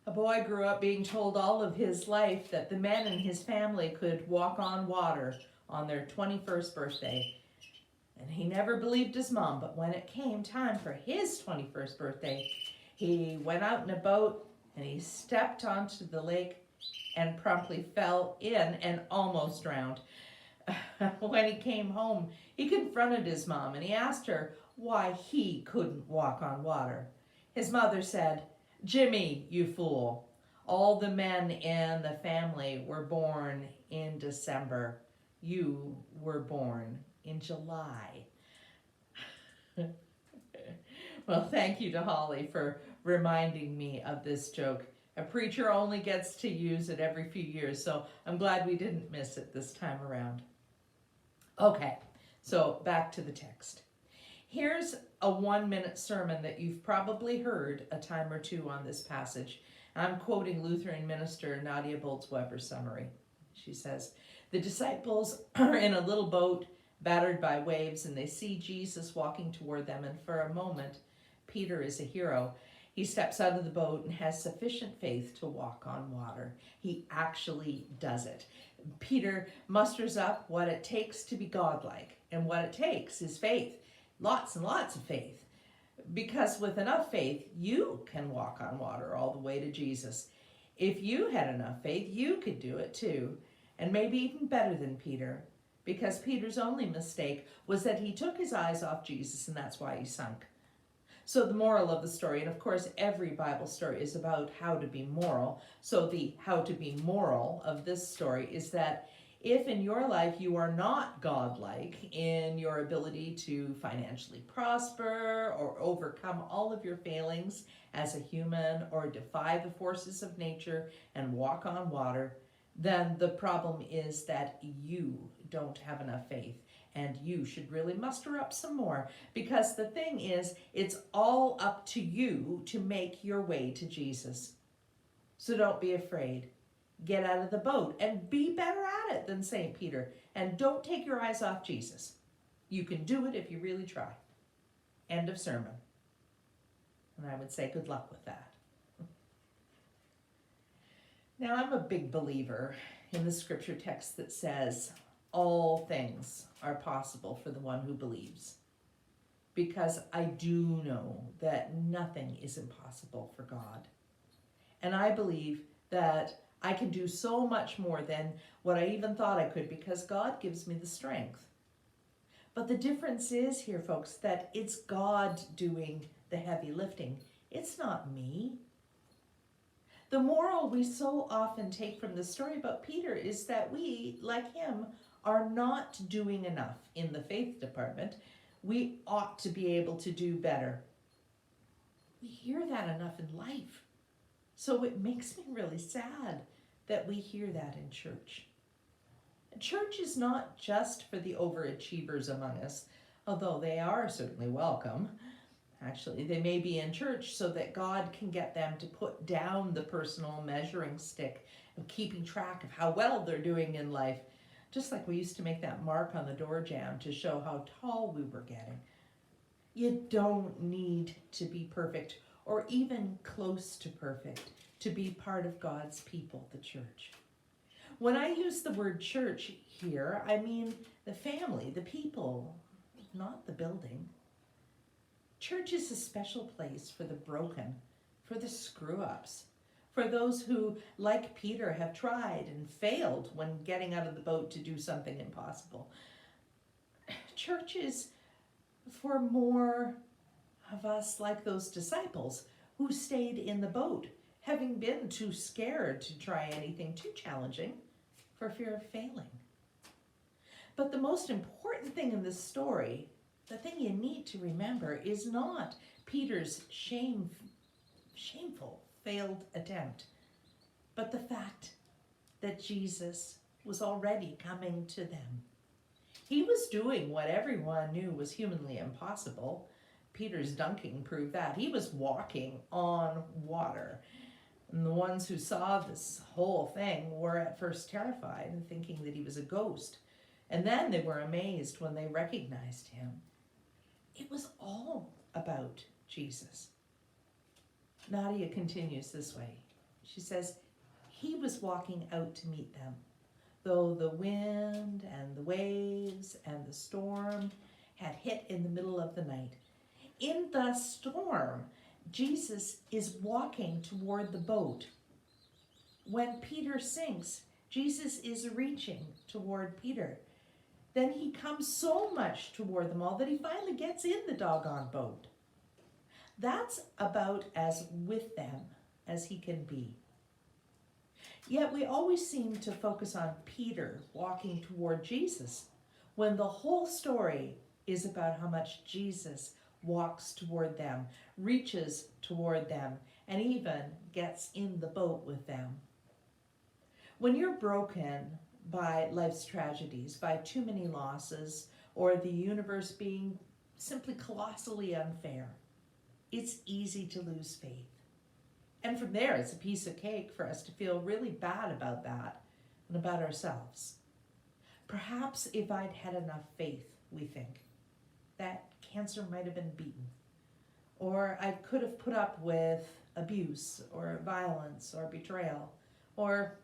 A boy grew up being told all of his life that the men in his family could walk on water on their 21st birthday. And he never believed his mom, but when it came time for his 21st birthday, he went out in a boat and he stepped onto the lake and promptly fell in and almost drowned. When he came home, he confronted his mom and he asked her why he couldn't walk on water. His mother said, "Jimmy, you fool. All the men in the family were born in December. You were born in July." Well, thank you to Holly for reminding me of this joke. A preacher only gets to use it every few years, so I'm glad we didn't miss it this time around. Okay, so back to the text. Here's a 1-minute sermon that you've probably heard a time or two on this passage. I'm quoting Lutheran minister Nadia Bolz-Weber's summary. She says, "The disciples are in a little boat battered by waves, and they see Jesus walking toward them, and for a moment, Peter is a hero. He steps out of the boat and has sufficient faith to walk on water. He actually does it. Peter musters up what it takes to be godlike, and what it takes is faith. Lots and lots of faith. Because with enough faith, you can walk on water all the way to Jesus. If you had enough faith, you could do it too. And maybe even better than Peter. Because Peter's only mistake was that he took his eyes off Jesus, and that's why he sunk." So the moral of the story, and of course every Bible story is about how to be moral. So the how to be moral of this story is that if in your life you are not godlike in your ability to financially prosper or overcome all of your failings as a human or defy the forces of nature and walk on water, then the problem is that you don't have enough faith. And you should really muster up some more, because the thing is, it's all up to you to make your way to Jesus. So don't be afraid. Get out of the boat and be better at it than St. Peter. And don't take your eyes off Jesus. You can do it if you really try. End of sermon. And I would say good luck with that. Now, I'm a big believer in the scripture text that says, "All things are possible for the one who believes," because I do know that nothing is impossible for God. And I believe that I can do so much more than what I even thought I could, because God gives me the strength. But the difference is here, folks, that it's God doing the heavy lifting. It's not me. The moral we so often take from the story about Peter is that we, like him, are not doing enough in the faith department. We ought to be able to do better. We hear that enough in life. So it makes me really sad that we hear that in church. Church is not just for the overachievers among us, although they are certainly welcome. Actually, they may be in church so that God can get them to put down the personal measuring stick of keeping track of how well they're doing in life, just like we used to make that mark on the door jamb to show how tall we were getting. You don't need to be perfect or even close to perfect to be part of God's people, the church. When I use the word church here, I mean the family, the people, not the building. Church is a special place for the broken, for the screw-ups, for those who, like Peter, have tried and failed when getting out of the boat to do something impossible. Church is for more of us like those disciples who stayed in the boat, having been too scared to try anything too challenging for fear of failing. But the most important thing in this story, the thing you need to remember, is not Peter's shameful failed attempt, but the fact that Jesus was already coming to them. He was doing what everyone knew was humanly impossible. Peter's dunking proved that. He was walking on water. And the ones who saw this whole thing were at first terrified and thinking that he was a ghost. And then they were amazed when they recognized him. It was all about Jesus. Nadia continues this way. She says, he was walking out to meet them, though the wind and the waves and the storm had hit in the middle of the night. In the storm, Jesus is walking toward the boat. When Peter sinks, Jesus is reaching toward Peter. Then he comes so much toward them all that he finally gets in the doggone boat. That's about as with them as he can be. Yet we always seem to focus on Peter walking toward Jesus, when the whole story is about how much Jesus walks toward them, reaches toward them, and even gets in the boat with them. When you're broken by life's tragedies, by too many losses, or the universe being simply colossally unfair, it's easy to lose faith. And from there, it's a piece of cake for us to feel really bad about that and about ourselves. Perhaps if I'd had enough faith, we think, that cancer might have been beaten. Or I could have put up with abuse or violence or betrayal. Or,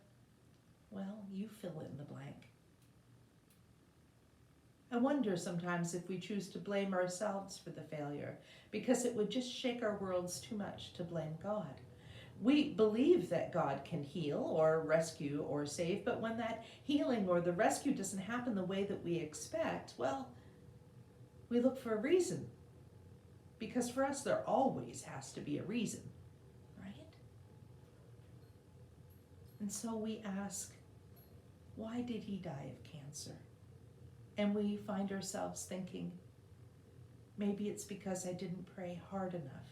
well, you fill in the blank. I wonder sometimes if we choose to blame ourselves for the failure, because it would just shake our worlds too much to blame God. We believe that God can heal or rescue or save, but when that healing or the rescue doesn't happen the way that we expect, well, we look for a reason. Because for us, there always has to be a reason, right? And so we ask, why did he die of cancer? And we find ourselves thinking, maybe it's because I didn't pray hard enough,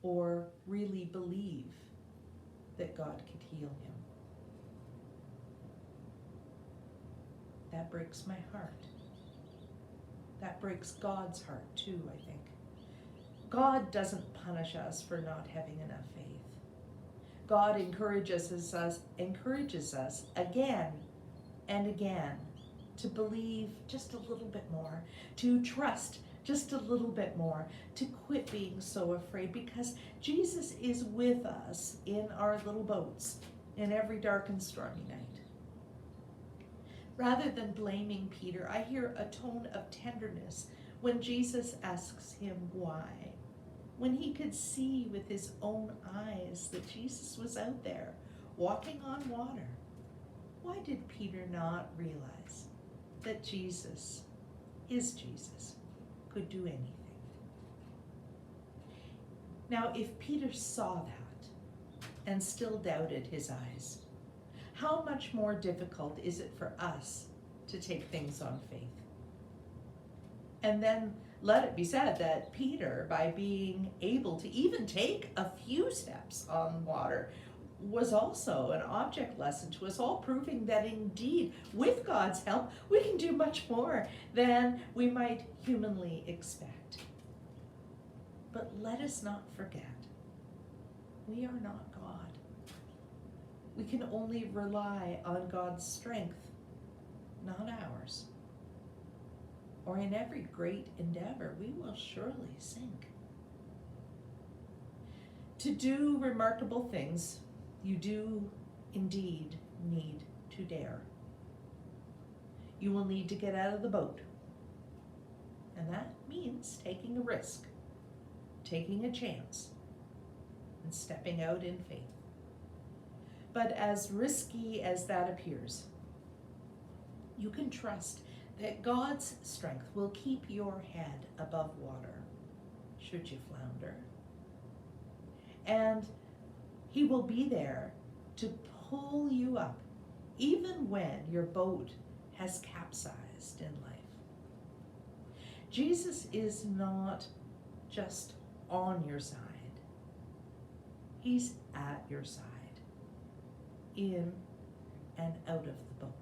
or really believe that God could heal him. That breaks my heart. That breaks God's heart too, I think. God doesn't punish us for not having enough faith. God encourages us again and again to believe just a little bit more, to trust just a little bit more, to quit being so afraid, because Jesus is with us in our little boats in every dark and stormy night. Rather than blaming Peter, I hear a tone of tenderness when Jesus asks him why. When he could see with his own eyes that Jesus was out there walking on water, why did Peter not realize that Jesus, his Jesus, could do anything? Now, if Peter saw that and still doubted his eyes, how much more difficult is it for us to take things on faith? And then let it be said that Peter, by being able to even take a few steps on water, was also an object lesson to us all, proving that indeed, with God's help, we can do much more than we might humanly expect. But let us not forget, we are not God. We can only rely on God's strength, not ours. Or in every great endeavor, we will surely sink. To do remarkable things, you do indeed need to dare. You will need to get out of the boat. And that means taking a risk, taking a chance, and stepping out in faith. But as risky as that appears, you can trust that God's strength will keep your head above water, should you flounder. And he will be there to pull you up, even when your boat has capsized in life. Jesus is not just on your side. He's at your side, in and out of the boat.